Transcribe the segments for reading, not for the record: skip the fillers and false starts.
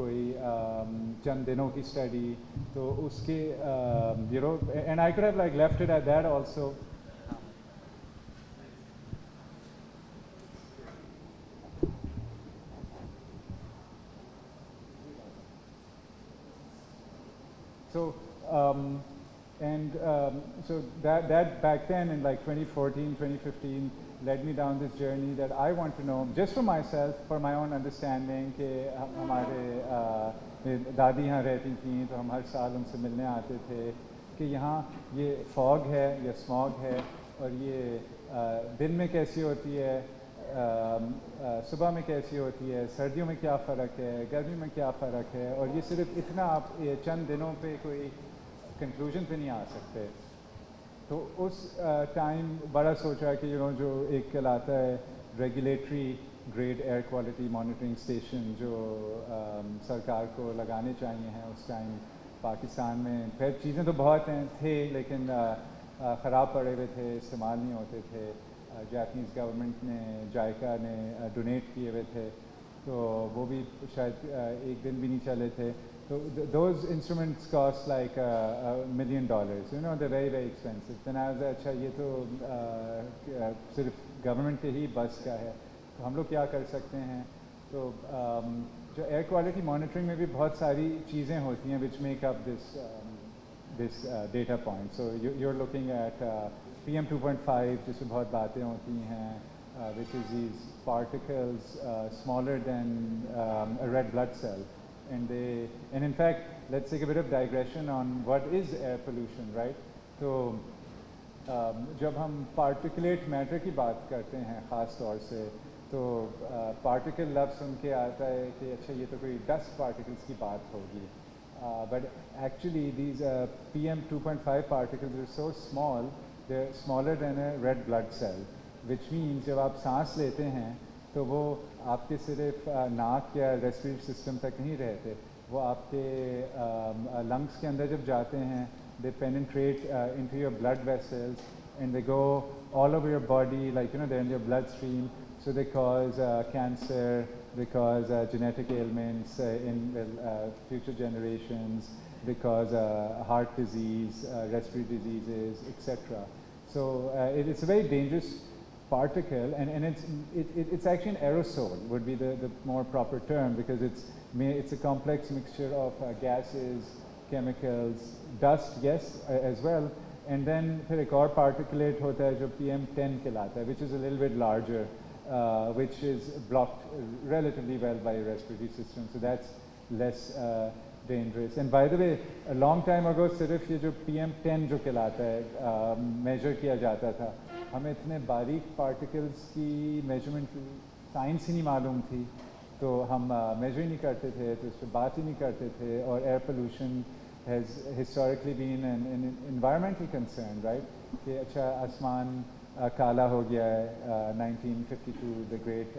कोई चंद दिनों की स्टडी, तो उसके you know and I could have like left it at that also. So, so that back then in like 2014, 2015 led me down this journey that I want to know just for myself, for my own understanding कि हमारे दादी यहाँ रहती थी तो हम हर साल उनसे मिलने आते थे कि यहाँ ये फॉग है या स्मॉग है और ये दिन में कैसी होती है, सुबह में कैसी होती है, सर्दियों में क्या फ़र्क है, गर्मी में क्या फ़र्क है, और ये सिर्फ इतना आप ये चंद दिनों पे कोई कंक्लूजन पे नहीं आ सकते. तो उस टाइम बड़ा सोचा कि जो एक कहलाता है regulatory grade air quality monitoring station जो सरकार को लगाने चाहिए हैं उस टाइम पाकिस्तान में. फिर चीज़ें तो बहुत थे लेकिन ख़राब पड़े हुए थे, इस्तेमाल नहीं होते थे. जापानीज़ गवर्नमेंट ने जायका ने डोनेट किए हुए थे तो वो भी शायद एक दिन भी नहीं चले थे. So those instruments cost like $1 million. They're very very expensive. Then I was like, अच्छा ये तो सिर्फ गवर्नमेंट के ही बस का है, तो हम लोग क्या कर सकते हैं. तो जो एयर क्वालिटी मॉनिटरिंग में भी बहुत सारी चीज़ें होती हैं which make up this data point. So you're looking at PM 2.5 जिसमें बहुत बातें होती हैं, which is these particles smaller than a red blood cell. And in fact, let's take a bit of digression on what is air pollution, right? तो जब हम particulate matter की बात करते हैं ख़ास तौर से, तो particle लफ्ज़ सुन के आता है कि अच्छा ये तो कोई dust particles की बात होगी. But actually these PM 2.5 particles are so small, they're smaller than a red blood cell, which means जब आप सांस लेते हैं तो वो आपके सिर्फ नाक या रेस्पिरेटरी सिस्टम तक नहीं रहते, वो आपके लंग्स के अंदर जब जाते हैं they penetrate into your blood vessels and they go all over your body, like they're in your bloodstream, so they cause cancer, they cause genetic ailments in future generations, they cause heart disease, respiratory diseases, etc. So it's a very dangerous particle, and it's actually an aerosol would be the more proper term, because it's a complex mixture of gases, chemicals, dust, yes, as well, and then फिर एक और particulate होता है जो PM10 कहलाता है, which is a little bit larger, which is blocked relatively well by your respiratory system, so that's less dangerous. And by the way, a long time ago सिर्फ ये जो PM10 जो कहलाता है measure किया जाता था, हमें इतने बारीक पार्टिकल्स की मेजरमेंट साइंस ही नहीं मालूम थी, तो हम मेजर ही नहीं करते थे, तो इस पर बात ही नहीं करते थे. और air pollution has historically been an environmental concern, right, कि अच्छा आसमान काला हो गया है. 1952 the great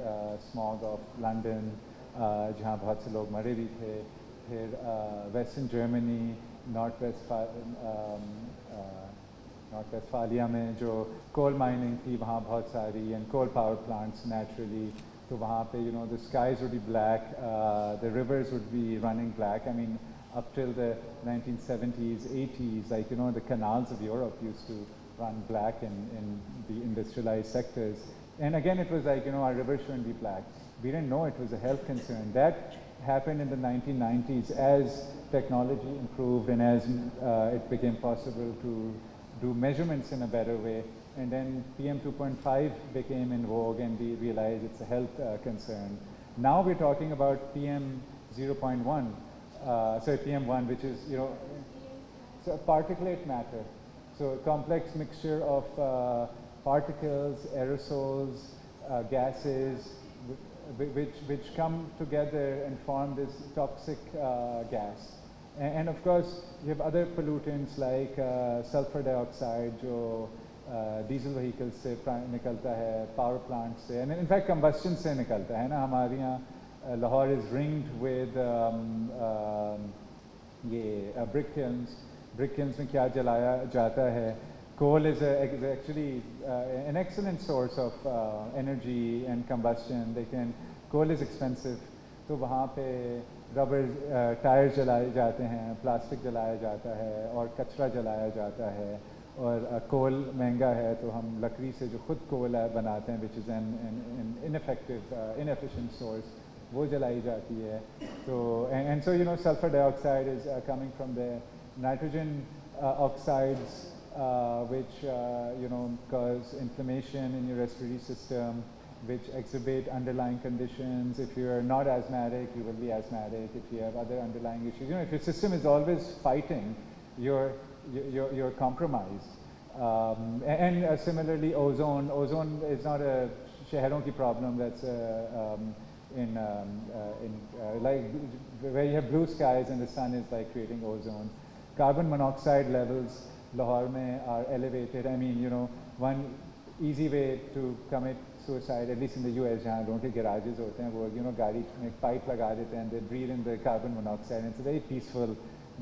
smog of London जहाँ बहुत से लोग मरे भी थे. फिर वेस्टर्न जर्मनी, नॉर्थ वेस्टफालिया में जो कोल माइनिंग थी वहाँ बहुत सारी, and coal power plants naturally, तो वहाँ पे the skies would be black, the rivers would be running black. I mean, up till the 1970s, 80s, like the canals of Europe used to run black in the industrialized sectors. And again, it was like our rivers shouldn't be black. We didn't know it was a health concern. That happened in the 1990s as technology improved and as it became possible to do measurements in a better way, and then PM 2.5 became in vogue and we realized it's a health concern. Now we're talking about PM 0.1, sorry, PM1, which is so particulate matter, so a complex mixture of particles, aerosols, gases, which come together and form this toxic gas. And of course, you have other pollutants like sulfur dioxide, जो diesel vehicles से निकलता है, power plants से, and in fact combustion से निकलता है ना. हमारे यहाँ Lahore is ringed with ये brick kilns. Brick kilns में क्या जलाया जाता है? Coal is actually an excellent source of energy and combustion. Coal is expensive, तो वहाँ पे रबर टायर जलाए जाते हैं, प्लास्टिक जलाया जाता है और कचरा जलाया जाता है। और कोल महंगा है तो हम लकड़ी से जो खुद कोल बनाते हैं which is an inefficient source, वो जलाई जाती है। तो and so sulphur dioxide is coming from the nitrogen oxides which cause inflammation in your respiratory system, which exacerbate underlying conditions. If you are not asthmatic, you will be asthmatic. If you have other underlying issues, if your system is always fighting, you're compromised. And similarly, ozone is not a शहरों की problem. That's in like where you have blue skies and the sun is like creating ozone. Carbon monoxide levels Lahore mein are elevated. I mean, one easy way to commit suicide, at least in the US, जहाँ लोगों के garages होते हैं, वो गाड़ी में pipe लगा देते हैं, and they breathe in the carbon monoxide, and it's a very peaceful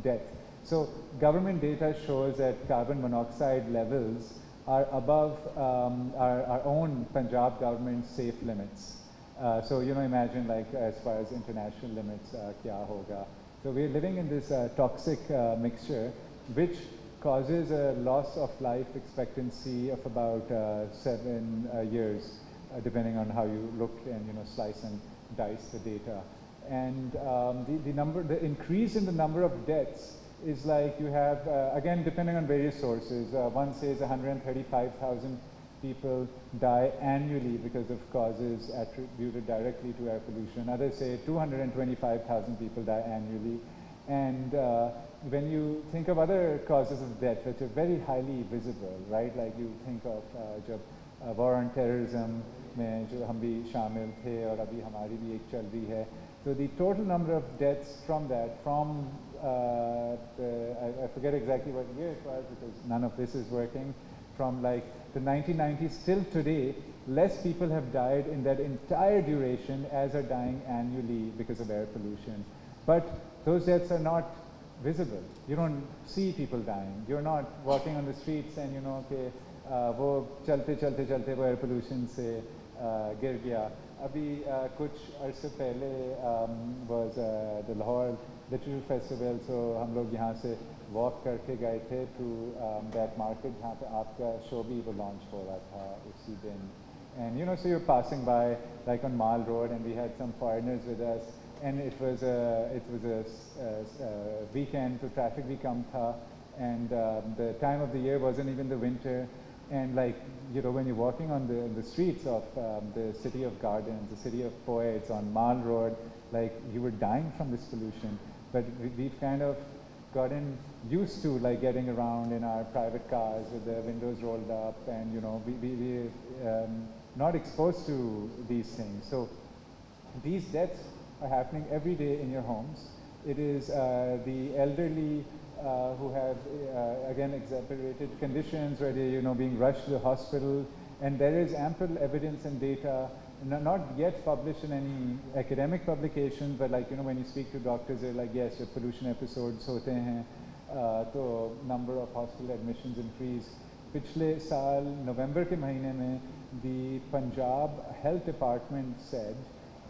death. So government data shows that carbon monoxide levels are above our own Punjab government's safe limits. So imagine like as far as international limits kya hoga. So we're living in this toxic mixture which causes a loss of life expectancy of about 7 years depending on how you look and slice and dice the data. And the increase in the number of deaths is like you have, again depending on various sources, one says 135,000 people die annually because of causes attributed directly to air pollution. Others say 225,000 people die annually. And when you think of other causes of death which are very highly visible, right? Like you think of war on terrorism, में जो हम भी शामिल थे और अभी हमारी भी एक चल रही है. So the total number of deaths from that, I forget exactly what year it was because none of this is working, from like the 1990s till today, less people have died in that entire duration as are dying annually because of air pollution. But those deaths are not visible. You don't see people dying. You're not walking on the streets and कि वो चलते चलते चलते वो air pollution से गिर गया. अभी कुछ अर्से पहले was the Lahore Literature Festival, so हम लोग यहाँ से वॉक करके गए थे टू दैट मार्केट जहाँ पे आपका शो भी वो लॉन्च हो रहा था उसी दिन. And so you're passing by like on Mall Road and we had some foreigners with us and it was a weekend, so traffic भी कम था and the time of the year wasn't even the winter. And like when you're walking on the streets of the city of gardens, the city of poets on Mall Road, like you were dying from this pollution. But we've kind of gotten used to like getting around in our private cars with the windows rolled up and we're not exposed to these things. So these deaths are happening every day in your homes. It is the elderly who have again exacerbated conditions where they're being rushed to the hospital, and there is ample evidence and data not yet published in any academic publications, but like when you speak to doctors, they're like, yes, जब pollution episodes होते हैं तो number of hospital admissions increase. पिछले साल नवंबर के महीने में the Punjab Health Department said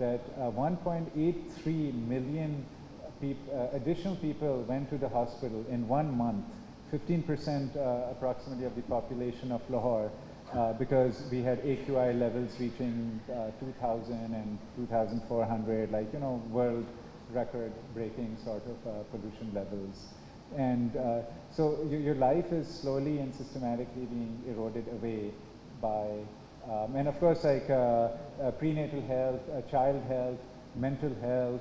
that 1.83 million additional people went to the hospital in 1 month, 15% approximately of the population of Lahore, because we had AQI levels reaching 2,000 and 2,400, like world record breaking sort of pollution levels. And so your life is slowly and systematically being eroded away by and of course like prenatal health, child health, mental health,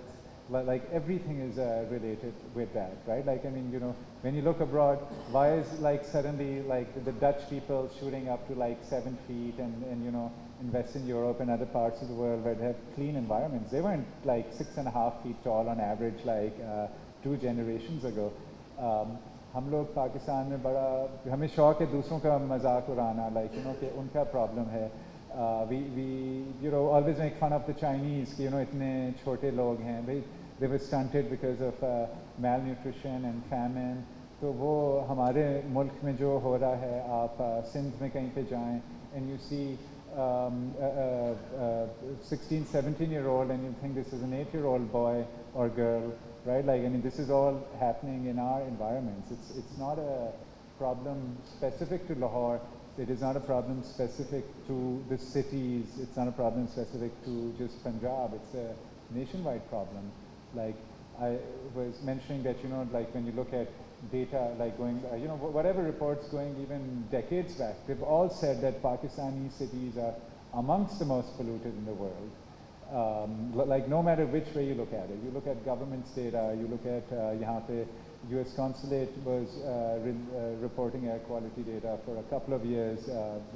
like everything is related with that, right? Like I mean when you look abroad, why is like suddenly like the Dutch people shooting up to like 7 feet and in Western Europe and other parts of the world where they have clean environments? They weren't like 6.5 feet tall on average like 2 generations ago. हम लोग पाकिस्तान में बड़ा हमें शौक है दूसरों का मजाक उड़ाना, like कि उनका problem है. We always make fun of the Chinese कि इतने छोटे लोग हैं. They were stunted because of malnutrition and famine. तो वो हमारे मुल्क में जो हो रहा है, आप सिंध में कहीं पे जाएं and you see 16, 17-year-old and you think this is an 8-year-old boy or girl, right? Like, I mean, this is all happening in our environments. It's not a problem specific to Lahore. It is not a problem specific to the cities. It's not a problem specific to just Punjab. It's a nationwide problem. Like I was mentioning that, you know, like when you look at data, like going, you know, whatever reports going even decades back, they've all said that Pakistani cities are amongst the most polluted in the world. Like no matter which way you look at it, you look at government's data, you look at यहाँ पे U.S. consulate was reporting air quality data for a couple of years.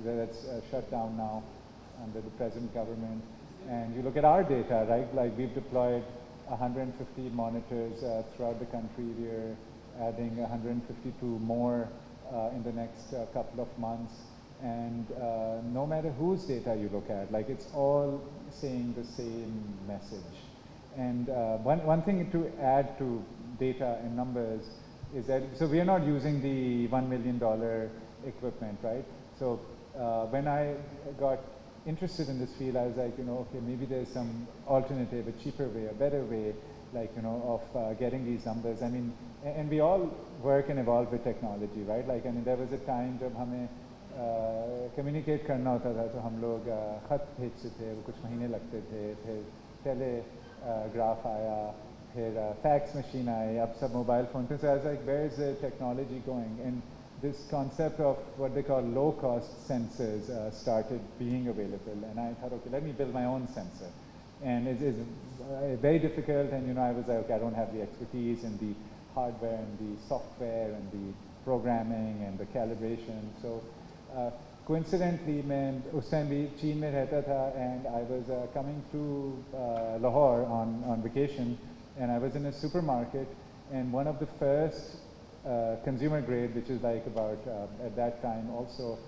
That's shut down now under the present government. And you look at our data, right? Like we've deployed 150 monitors throughout the country. We're adding 152 more in the next couple of months. And no matter whose data you look at, like it's all saying the same message. And one thing to add to data and numbers is that, so we are not using the $1 million equipment, right? So when I got interested in this field, I was like, you know, okay, maybe there's some alternative, a cheaper way, a better way, like, you know, of getting these numbers. I mean, and we all work and evolve with technology, right? Like, I mean, there was a time जब हमें communicate करना होता था तो हम लोग खत भेजते थे, वो कुछ महीने लगते थे, फिर telegraph आया, फिर fax machine आए, अब सब mobile phone थे. So I was like, where is the technology going? And this concept of what they call low-cost sensors started being available, and I thought, okay, let me build my own sensor. And it's very difficult, and you know, I was like, okay, I don't have the expertise in the hardware and the software and the programming and the calibration. So coincidentally, मैं उस time भी चीन में रहता था, and I was coming through Lahore on vacation, and I was in a supermarket, and one of the first consumer grade, which is like about at that time also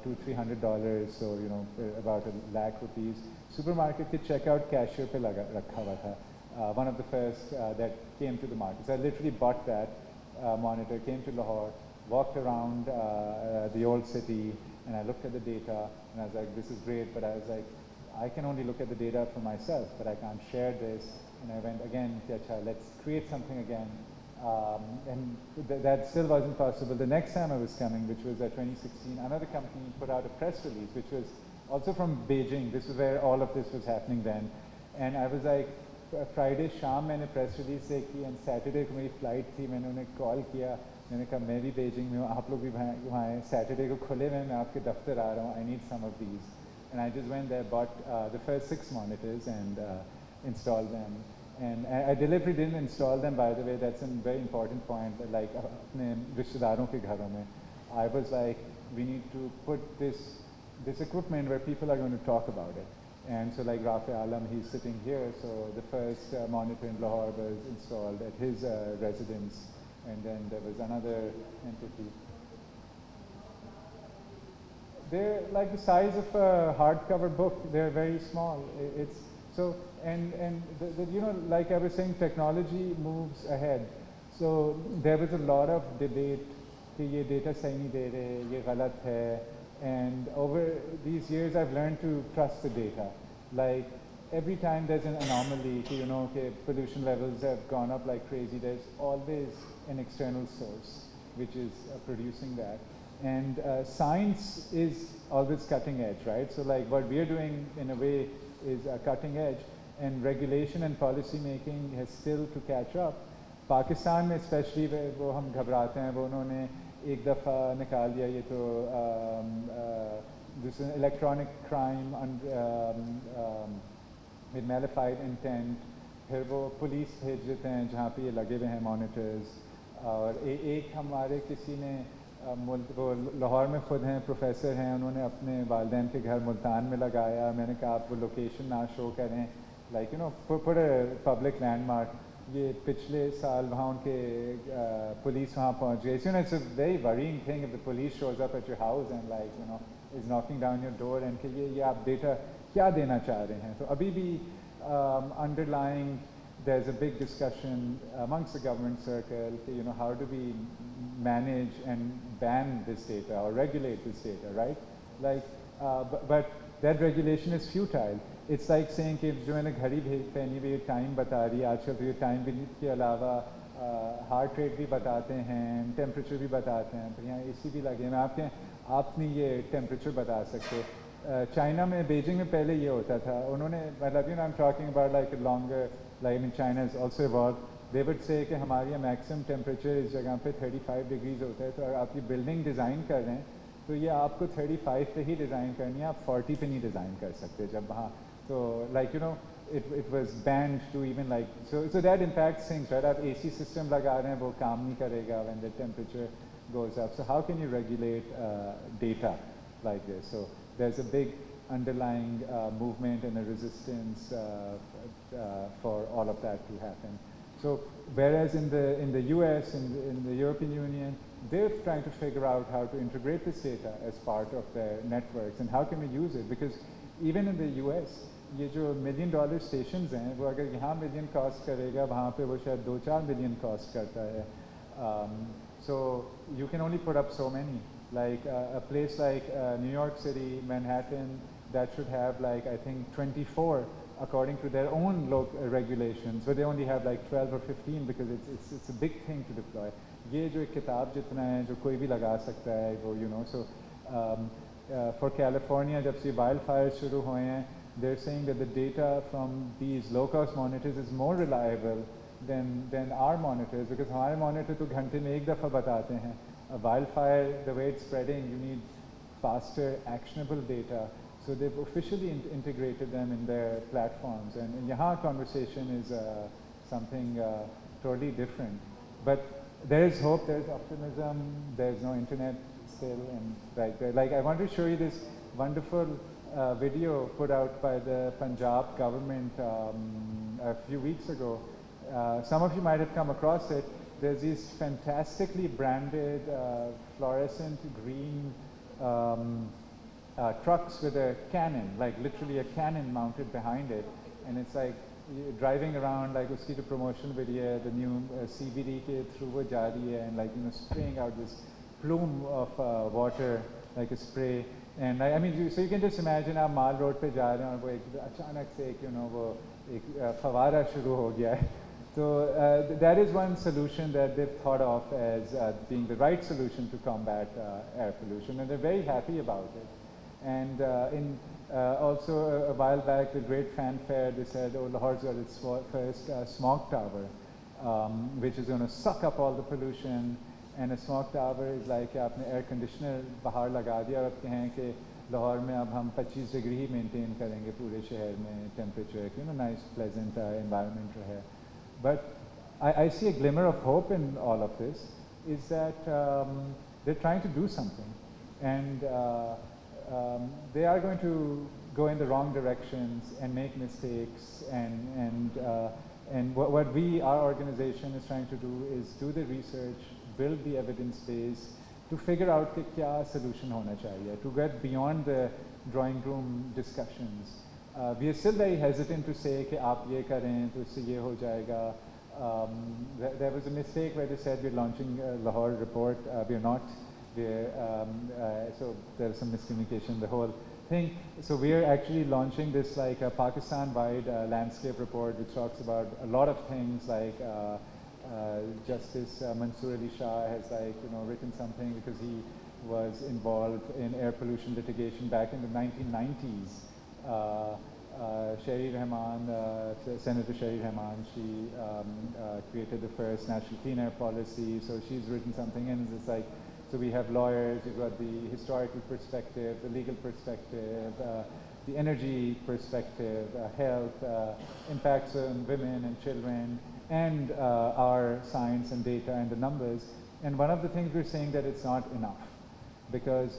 $200-300, so you know about a lakh rupees. Supermarket के checkout cashier पे रखा हुआ था. One of the first that came to the market. So I literally bought that monitor, came to Lahore, walked around the old city, and I looked at the data, and I was like, this is great, but I was like, I can only look at the data for myself, but I can't share this. And I went again, let's create something again. And that still wasn't possible. The next time I was coming, which was 2016, another company put out a press release, which was also from Beijing. This is where all of this was happening then. And I was like, Friday शाम मैंने press release देखी, and Saturday को मेरी flight थी, मैंने उन्हें call किया, मैंने कहा मैं भी Beijing में हूँ, आप लोग भी वहाँ हैं, Saturday को खुले में मैं आपके दफ्तर आ रहा हूँ, I need some of these. And I just went there, bought the first 6 monitors and installed them. And I deliberately didn't install them, by the way. That's a very important point. Like अपने रिश्तेदारों के घरों में, I was like, we need to put this equipment where people are going to talk about it. And so like Rafi Alam, he's sitting here. So the first monitor in Lahore was installed at his residence, and then there was another entity. They're like the size of a hardcover book. They're very small. It's so, and you know, like I was saying, technology moves ahead. So there was a lot of debate कि ये data सही नहीं दे रहे, ये गलत है. And over these years, I've learned to trust the data. Like every time there's an anomaly, you know, okay, pollution levels have gone up like crazy. There's always an external source which is producing that. And science is always cutting edge, right? So like what we are doing in a way is cutting edge, and regulation and policy making has still to catch up. Pakistan में especially वो हम घबराते हैं, वो उन्होंने एक दफ़ा निकाल दिया ये तो this electronic crime with malified intent, फिर वो पुलिस भेज देते हैं जहाँ पे ये लगे हुए हैं monitors. और एक हमारे किसी ने वो लाहौर में खुद हैं, प्रोफेसर हैं, उन्होंने अपने वालिदैन के घर मुल्तान में लगाया. मैंने कहा आप वो लोकेशन ना शो करें, like you know, put a public landmark. ये पिछले साल वहाँ उनके पुलिस वहाँ पहुँच गई. You know, it's a very worrying thing if the police shows up at your house and like you know is knocking down your door and कि ये आप data क्या देना चाह रहे हैं. तो अभी भी underlying there's a big discussion amongst the government circle, you know, how do we manage and ban this data or regulate this data, right? Like, but that regulation is futile. It's like saying कि जो मैंने घड़ी पहनी हुई time बता रही है, आजकल तो ये टाइम के अलावा हार्ट रेट भी बताते हैं, टेम्परेचर भी बताते हैं, तो यहाँ AC भी लगे हैं, आप नहीं ये टेम्परेचर बता सकते. चाइना में, बीजिंग में पहले ये होता था, उन्होंने मतलब I'm talking about like longer, like in China has also evolved. They would say कि हमारे यहाँ मैक्सिमम टेम्परेचर इस जगह पे 35 डिग्रीज होता है, तो अगर आप ये बिल्डिंग डिज़ाइन कर रहे हैं तो ये आपको 35 पे ही डिज़ाइन करनी है, आप 40 पे नहीं डिज़ाइन कर सकते जब वहाँ. तो like you know it was banned to even like so that impacts things, right? आप AC system लगा रहे हैं वो काम नहीं करेगा when the temperature goes up. So how can you regulate data like this? So there's a big underlying movement and a resistance for all of that to happen. So whereas in the US, in the European Union, they're trying to figure out how to integrate this data as part of their networks and how can we use it, because even in the US, ये जो $1 million stations हैं, वो अगर यहाँ million cost करेगा, वहाँ पे वो शायद 2-4 million cost करता है. So you can only put up so many. Like a place like New York City, Manhattan, that should have like I think 24 according to their own local regulations, but they only have like 12 or 15 because it's a big thing to deploy. ये जो एक किताब जितना है जो कोई भी लगा सकता है वो you know. So for California, जब से wildfires शुरू हुए हैं, they're saying that the data from these low-cost monitors is more reliable than our monitors, because हमारे monitor तो घंटे में एक दफ़ा बताते हैं. A wildfire, the way it's spreading, you need faster, actionable data. So they've officially integrated them in their platforms. And in Yaha conversation is something totally different. But there is hope, there's optimism, there's no internet still. And like I want to show you this wonderful video put out by the Punjab government a few weeks ago. Some of you might have come across it. There's these fantastically branded fluorescent green trucks with a cannon, like literally a cannon mounted behind it, and it's like driving around like uski jo promotion video, the new CBD ke through wo ja rahi hai, and like you know spraying out this plume of water like a spray. And I mean, so you can just imagine आप माल road पे जा रहे हैं और वो एक अचानक से एक you know वो एक फवारा शुरू हो गया है. So that is one solution that they've thought of as being the right solution to combat air pollution, and they're very happy about it. And also a while back, the great fanfare, they said, oh, Lahore's got its first smog tower, which is going to suck up all the pollution. And a smog tower is like आपने air conditioner बाहर लगा दिया और अब कहें कि लाहौर में अब हम 25 डिग्री ही maintain करेंगे पूरे शहर में temperature, you know, nice pleasant environment रहे. But I see a glimmer of hope in all of this, is that they're trying to do something, and they are going to go in the wrong directions and make mistakes, and what we, our organization, is trying to do is do the research, build the evidence base to figure out कि क्या solution होना चाहिए, to get beyond the drawing room discussions. We are still very hesitant to say कि आप ये करें तो इससे ये हो जाएगा. There was a mistake where they said we're launching a Lahore report. We're not. So there's some miscommunication, the whole thing. So we're actually launching this like a Pakistan-wide landscape report, which talks about a lot of things like Justice Mansoor Ali Shah has like you know written something because he was involved in air pollution litigation back in the 1990s. Shahid Rahman, Senator Shahid Rahman, she created the first national clean air policy, so she's written something, and it's like, so we have lawyers, we've got the historical perspective, the legal perspective, the energy perspective, health, impacts on women and children, and our science and data and the numbers. And one of the things we're saying that it's not enough, because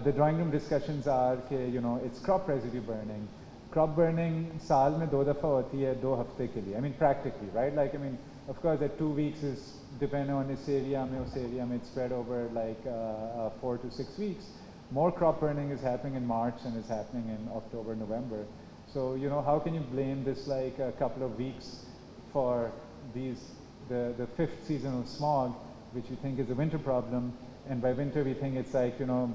the drawing room discussions are कि you know it's crop residue burning. Crop burning साल में 2 दफ़ा होती है 2 हफ्ते के लिए. I mean practically, right? Like I mean, of course that 2 weeks is depending on this area में उस area में it's spread over like 4 to 6 weeks. More crop burning is happening in March and is happening in October, November. So you know how can you blame this like a couple of weeks for these the 5th seasonal smog, which we think is a winter problem, and by winter we think it's like you know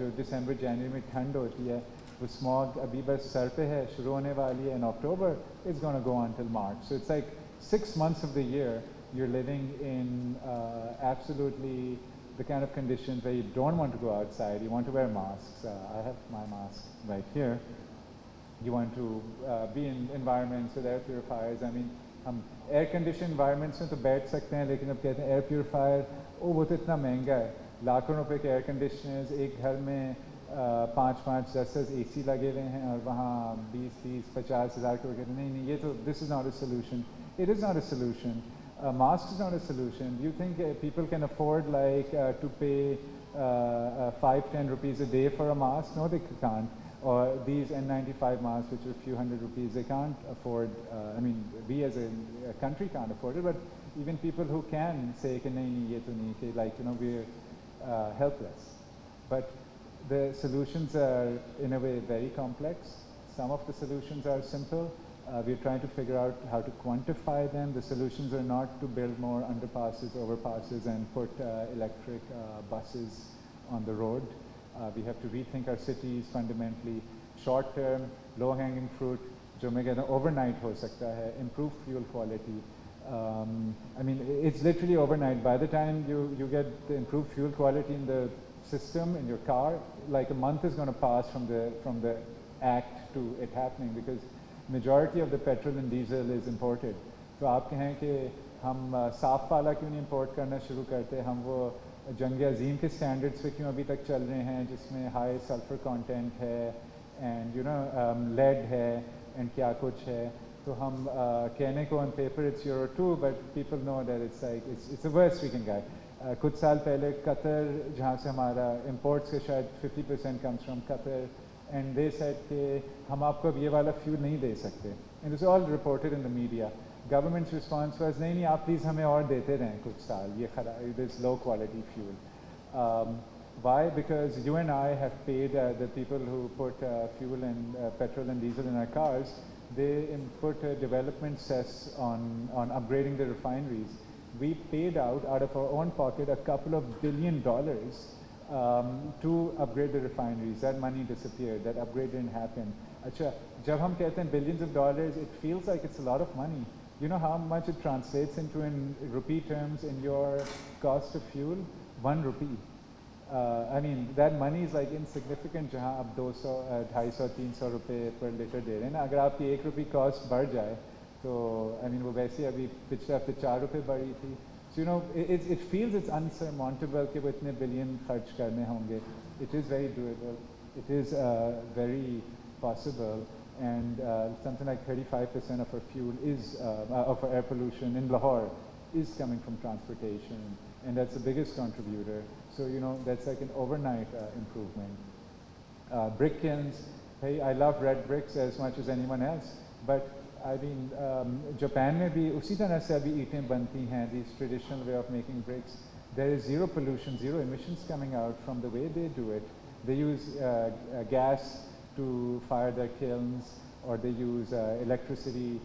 जो December, January में ठंड होती है. वो smog अभी बस sir पे है, शुरू होने वाली है in October, it's going to go on till March. So it's like 6 months of the year you're living in absolutely the kind of conditions where you don't want to go outside, you want to wear masks. I have my mask right here. You want to be in environments with air purifiers. I mean, हम air conditioned environments में तो बैठ सकते हैं, लेकिन अब कहते हैं air purifier, वो तो इतना महंगा है, लाखों रुपए के air conditioners, एक घर में 5-5, 10 AC लगे हुए हैं और वहाँ 20-30-50 हज़ार के कहते हैं नहीं ये तो this is not a solution. It is not a solution. Mask is not a solution. Do you think people can afford like to pay 5-10 rupees a day for a mask? No, they can't. Or these N95 masks, which are a few hundred rupees, they can't afford. I mean, we as a country can't afford it, but even people who can say, कि नहीं ये तो नहीं, like we're helpless. But the solutions are in a way very complex. Some of the solutions are simple. We're trying to figure out how to quantify them. The solutions are not to build more underpasses, overpasses, and put electric buses on the road. We have to rethink our cities fundamentally. Short-term, low-hanging fruit, जो मैं कहता हूँ overnight हो सकता है. Improve fuel quality. I mean, it's literally overnight. By the time you get the improved fuel quality in the system in your car, like a month is going to pass from the act to it happening, because majority of the petrol and diesel is imported. तो आप कहें कि हम साफ वाला क्यों नहीं import करना शुरू करते, हम वो जंग अजीम के standards पे क्यों अभी तक चल रहे हैं जिसमें high sulfur content है and lead है and क्या कुछ है. तो हम कहने को on paper it's Euro 2, but people know that it's like it's the worst we can get. कुछ साल पहले कतर, जहाँ से हमारा imports के शायद 50% comes from Qatar, and they said कि हम आपको अब ये वाला fuel नहीं दे सकते. And it was all reported in the media. Government's response was नहीं आप please हमें और देते रहें कुछ साल, ये this low quality fuel. Why? Because you and I have paid the people who put fuel and petrol and diesel in our cars. They put development cess on upgrading the refineries. We paid out of our own pocket a couple of $1 billion to upgrade the refineries. That money disappeared. That upgrade didn't happen. अच्छा, जब हम कहते हैं billions of dollars, it feels like it's a lot of money. You know how much it translates into in rupee terms in your cost of fuel? 1 rupee. I mean, that money is like insignificant जहाँ आप 200, 250, 300 रुपए per liter दे रहे हैं ना. अगर आपकी 1 रुपये cost बढ़ जाए, तो I mean वो वैसे अभी पिछले हफ्ते 4 रुपए बढ़ी थी. So it feels it's unsurmountable कि वो इतने billion खर्च करने होंगे. It is very doable. It is very possible. And something like 35% of our fuel is, of our air pollution in Lahore is coming from transportation, and that's the biggest contributor. So that's like an overnight improvement. Brick kilns, hey, I love red bricks as much as anyone else, but I mean, Japan में भी उसी तरह से अभी ईंटें बनती हैं, this traditional way of making bricks. There is zero pollution, zero emissions coming out from the way they do it. They use gas to fire their kilns, or they use electricity.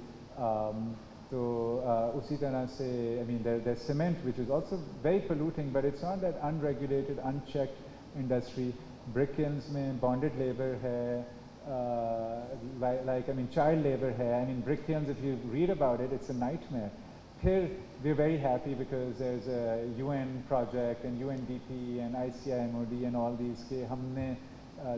So usi tarah se, I mean, there's cement, which is also very polluting, but it's not that unregulated, unchecked industry. Brick kilns mein bonded labor hai, like I mean, child labor hai. I mean, brick kilns, if you read about it, it's a nightmare. Here, we're very happy because there's a UN project and UNDP and ICIMOD and all these के हमने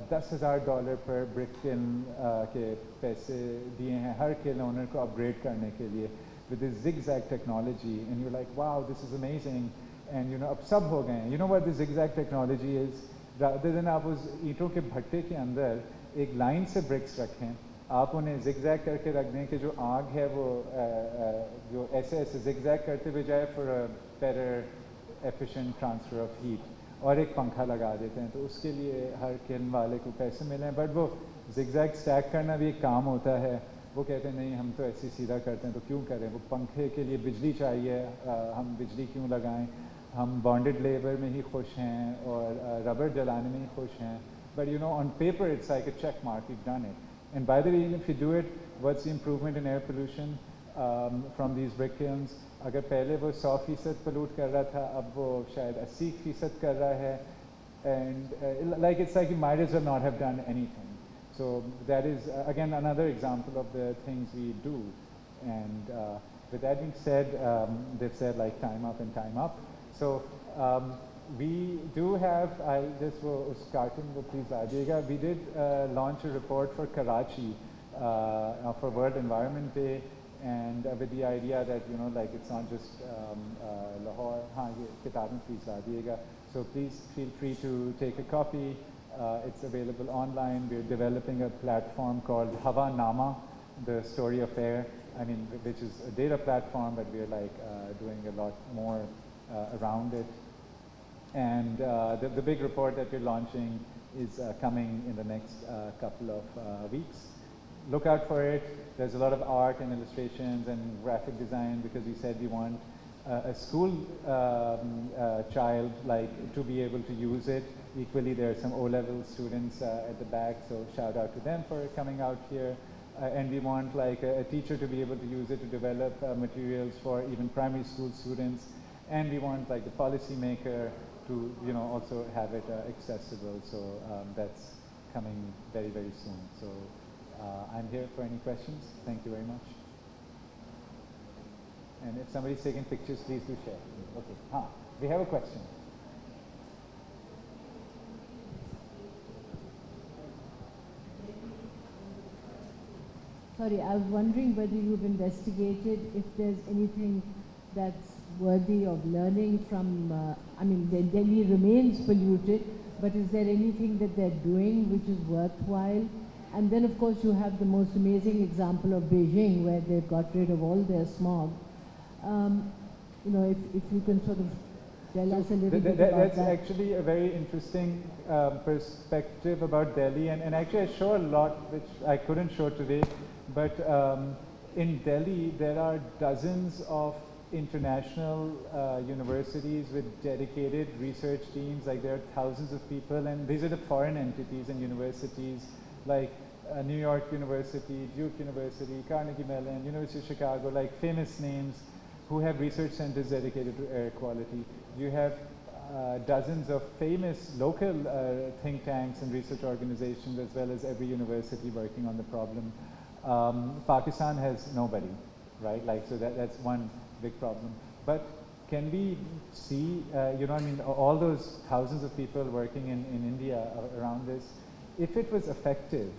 $10,000 per brick kiln के पैसे दिए हैं हर kiln owner को upgrade करने के लिए with this zigzag technology, and you're like, wow, this is amazing, and अब सब हो गए हैं. You know what the zigzag technology is? Rather than आप उस ईंटों के भट्टे के अंदर एक लाइन से bricks रखें, आप उन्हें zigzag करके रख दें कि जो आग है वो जो ऐसे zigzag करते हुए जाए for a better efficient transfer of heat, और एक पंखा लगा देते हैं, तो उसके लिए हर kiln वाले को पैसे मिले हैं. बट वो zigzag stack करना भी एक काम होता है. वो कहते हैं नहीं हम तो ऐसे सीधा करते हैं, तो क्यों करें? वो पंखे के लिए बिजली चाहिए, हम बिजली क्यों लगाएं? हम bonded labor में ही खुश हैं और रबर जलाने में ही खुश हैं. But on paper it's like a check mark, we've done it. And by the way, if you do it, what's the improvement in air pollution from these brick kilns? अगर पहले वो 100% pollute कर रहा था, अब वो शायद 80% कर रहा है, and like it's like you might as well not have done anything. So that is, again, another example of the things we do. And with that being said, they've said like time up and time up. So we do have, I just was starting with please Rajega, we did launch a report for Karachi for World Environment Day, and with the idea that, you know, like it's not just Lahore, kitaben please Rajega. So please feel free to take a copy. It's available online. We're developing a platform called Hawa Nama, the story of air. I mean, which is a data platform, but we're like doing a lot more around it. And the big report that we're launching is coming in the next couple of weeks. Look out for it. There's a lot of art and illustrations and graphic design, because we said we want a school child like to be able to use it. Equally, there are some O-level students at the back, so shout out to them for coming out here. And we want like a teacher to be able to use it to develop materials for even primary school students. And we want like the policymaker to, you know, also have it accessible. So that's coming very, very soon. So I'm here for any questions. Thank you very much. And if somebody's taking pictures, please do share. Okay. We have a question. Sorry, I was wondering whether you've investigated if there's anything that's worthy of learning from, I mean, Delhi remains polluted, but is there anything that they're doing which is worthwhile? And then, of course, you have the most amazing example of Beijing, where they've got rid of all their smog. You know, if you can sort of tell us a little bit about that's that. actually a very interesting perspective about Delhi, and actually I show a lot which I couldn't show today, but in Delhi there are dozens of international universities with dedicated research teams. Like there are thousands of people, and these are the foreign entities and universities like New York University, Duke University, Carnegie Mellon, University of Chicago, like famous names who have research centers dedicated to air quality. You have dozens of famous local think tanks and research organizations, as well as every university working on the problem. Pakistan has nobody, right? Like, so that's one big problem. But can we see, you know, I mean, all those thousands of people working in India around this, if it was effective,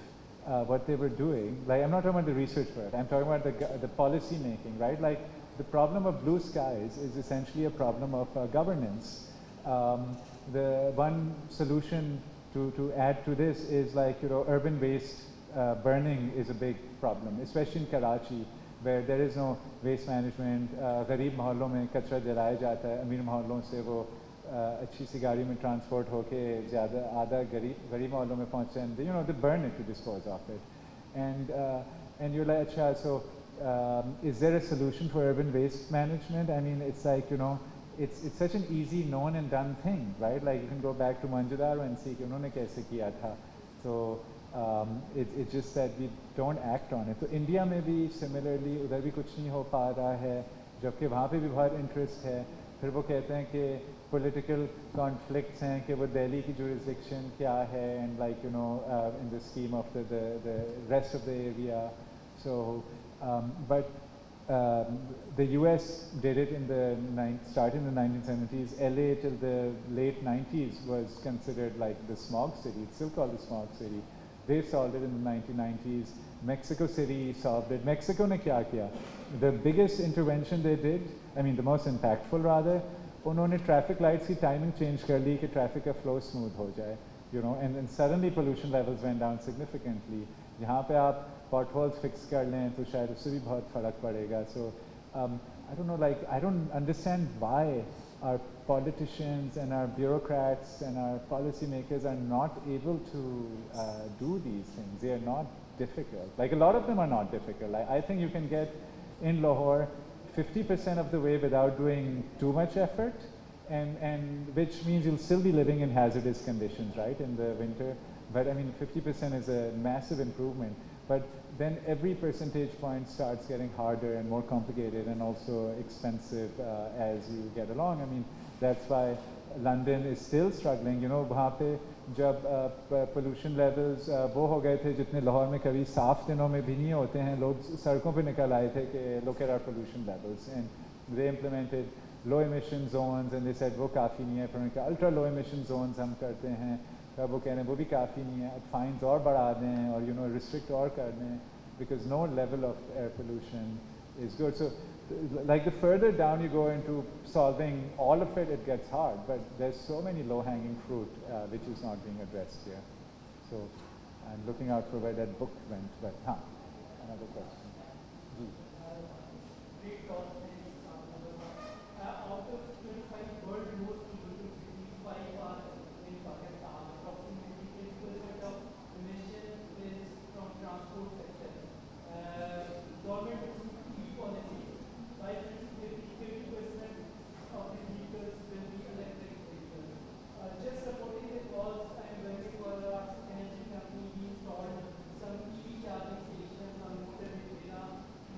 what they were doing, like I'm not talking about the research part, I'm talking about the policy making, right? Like the problem of blue skies is essentially a problem of governance. The one solution to add to this is like, you know, urban waste burning is a big problem, especially in Karachi, where there is no waste management. गरीब मोहल्लों में कचरा जलाया जाता है, अमीर मोहल्लों से वो अच्छी सी गाड़ी में ट्रांसपोर्ट होके ज़्यादा आधा गरीब मोहल्लों में पहुँचते हैं, you know, they burn it to dispose of it. And you're like, अच्छा, so is there a solution for urban waste management? I mean, it's like, you know, it's such an easy known and done thing, right? Like you can go back to Manjudar and see कि उन्होंने कैसे किया था. So it's just that we don't act on it. So India में भी similarly उधर भी कुछ नहीं हो पा रहा है, जबकि वहाँ पे भी बहुत interest है. फिर वो कहते हैं कि political conflicts हैं कि वो दिल्ली की jurisdiction क्या है, and like, you know, in the scheme of the rest of the area. So but the US did it in the started in the 1970s. LA till the late 90s was considered like the smog city. It's still called the smog city. They solved it in the 1990s. Mexico City solved it. Mexico ने क्या किया? The biggest intervention they did, I mean the most impactful rather, उन्होंने traffic lights की timing change कर ली कि traffic का flow smooth हो जाए, you know, and then suddenly pollution levels went down significantly. यहाँ पे आप potholes fix कर लें तो शायद उससे भी बहुत फर्क पड़ेगा. So I don't know, like I don't understand why our politicians and our bureaucrats and our policymakers are not able to do these things. They are not difficult. Like a lot of them are not difficult. I think you can get in Lahore 50% of the way without doing too much effort, and which means you'll still be living in hazardous conditions, right, in the winter. But I mean, 50% is a massive improvement. But then every percentage point starts getting harder and more complicated and also expensive as you get along. I mean, that's why London is still struggling. You know, वहाँ पे जब pollution levels वो हो गए थे जितने लाहौर में कभी साफ दिनों में भी नहीं होते हैं, लोग सड़कों पे निकल आए थे कि look at our pollution levels, and they implemented low emission zones and they said वो काफ़ी नहीं है, फिर उन्होंने कहा ultra low emission zones हम करते हैं, तब वो कह रहे हैं वो भी काफ़ी नहीं है, फाइन्स और बढ़ा दें और restrict और कर दें, because no level of air pollution is good. So like the further down you go into solving all of it, it gets hard, but there's so many low-hanging fruit which is not being addressed here. So I'm looking out for where that book went, but another question. Great talk. Out of 25 world most polluting cities, 5 are in Pakistan. Approximately 80% of emission is from transport sector. Government EV policy, by 50% of the vehicles will be electric vehicles. Just supporting the cause, I am working for our energy company. We installed some EV charging stations on motorway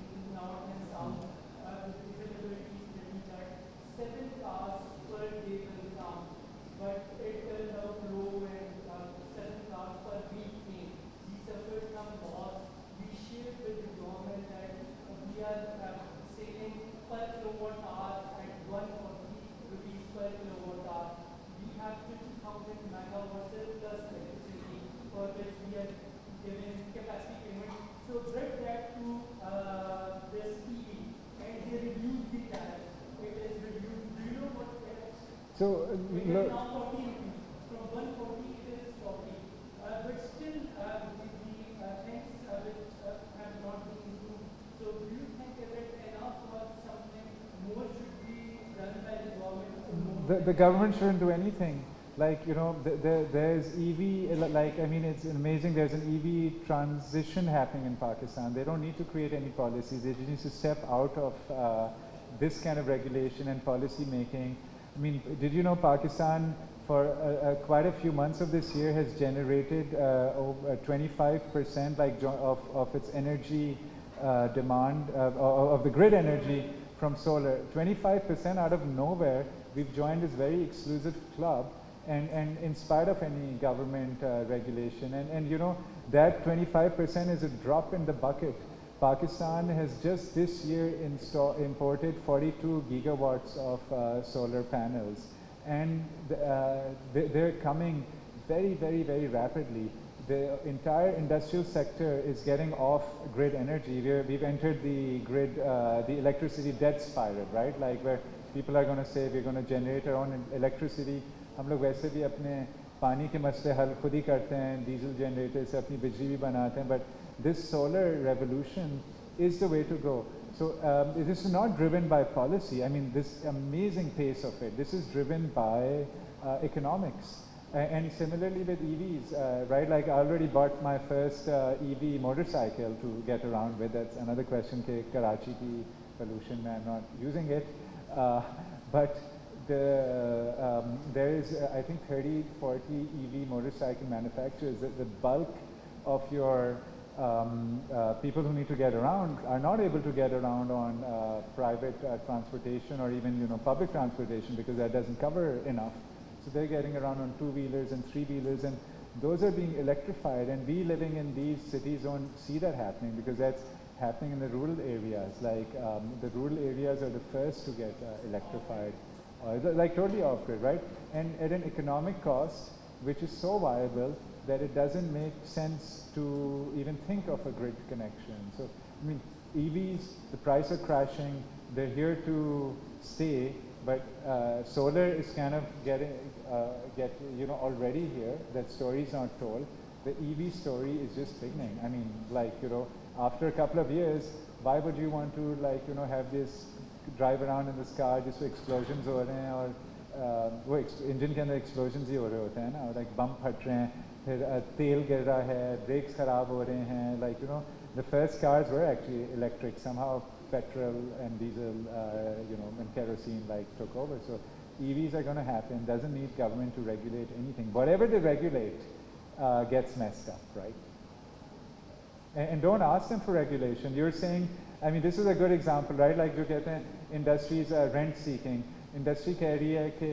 in north and south. Visibility is pretty bad. 7 cars per day will come, but it turned out low and 7 cars per week came. We suffered some loss. We shared with the government that we are saving per kilowatt hour at 140 rupees per kilowatt hour. We have 50,000 megawatts surplus electricity for which we are giving capacity payment. So bring that to this EV and they reduce the tariff. It is reduced. Do you know what tariff? So It is now 40 rupees. From 140 it is 40. But still the things which have not been improved. So do you think is it enough or something more should be done by the government? The government shouldn't do anything. Like, there's EV, like, I mean, it's amazing. There's an EV transition happening in Pakistan. They don't need to create any policies. They just need to step out of this kind of regulation and policy making. I mean, did you know Pakistan for quite a few months of this year has generated over 25% like of its energy demand, of the grid energy from solar. 25% out of nowhere, we've joined this very exclusive club. And in spite of any government regulation, and that 25% is a drop in the bucket. Pakistan has just this year imported 42 gigawatts of solar panels, and they're coming very, very, very rapidly. The entire industrial sector is getting off grid energy. We've entered the grid, the electricity debt spiral, right? Like where people are going to say we're going to generate our own electricity. हम लोग वैसे भी अपने पानी के मसले हल खुद ही करते हैं, डीजल जनरेटर से अपनी बिजली भी बनाते हैं, but this solar revolution is the way to go. So this is not driven by policy. I mean, this amazing pace of it, this is driven by economics. And similarly with EVs, right? Like I already bought my first EV motorcycle to get around with. That's another question, Karachi ki pollution, I'm not using it. But there is, I think, 30, 40 EV motorcycle manufacturers. The bulk of your people who need to get around are not able to get around on private transportation or even public transportation because that doesn't cover enough. So they're getting around on two-wheelers and three-wheelers, and those are being electrified. And we living in these cities don't see that happening because that's happening in the rural areas. Like the rural areas are the first to get electrified. Like totally off-grid, right? And at an economic cost, which is so viable that it doesn't make sense to even think of a grid connection. So, I mean, EVs, the price are crashing, they're here to stay, but solar is kind of already here. That story is not told. The EV story is just beginning. I mean, like, after a couple of years, why would you want to, like, have this drive around in this car जिसमें explosions हो रहे हैं और वो engine के अंदर explosions ही हो रहे होते हैं ना, like bump फट रहे हैं, फिर तेल गिर रहा है, brakes खराब हो रहे हैं, like the first cars were actually electric. Somehow petrol and diesel, and kerosene like took over. So EVs are going to happen. Doesn't need government to regulate anything. Whatever they regulate gets messed up, right? And don't ask them for regulation. You're saying, I mean, this is a good example, right? Like जो कहते हैं industries are rent seeking. Industry कह रही है कि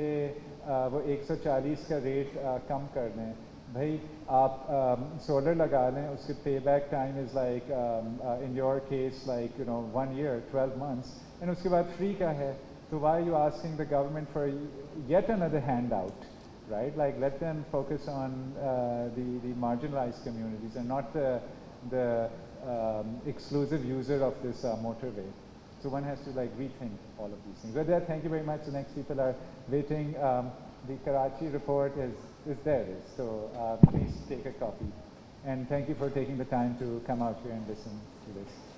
वो 140 का rate कम कर दें. भाई आप सोलर लगा लें, उसके payback time is like in your case like 1 year 12 months, and उसके बाद free का है, so why are you asking the government for yet another handout, right? Like let them focus on the marginalized communities and not the exclusive user of this motorway. So one has to like rethink all of these things. With that, thank you very much. The next people are waiting. The Karachi report is there, so please take a copy. And thank you for taking the time to come out here and listen to this.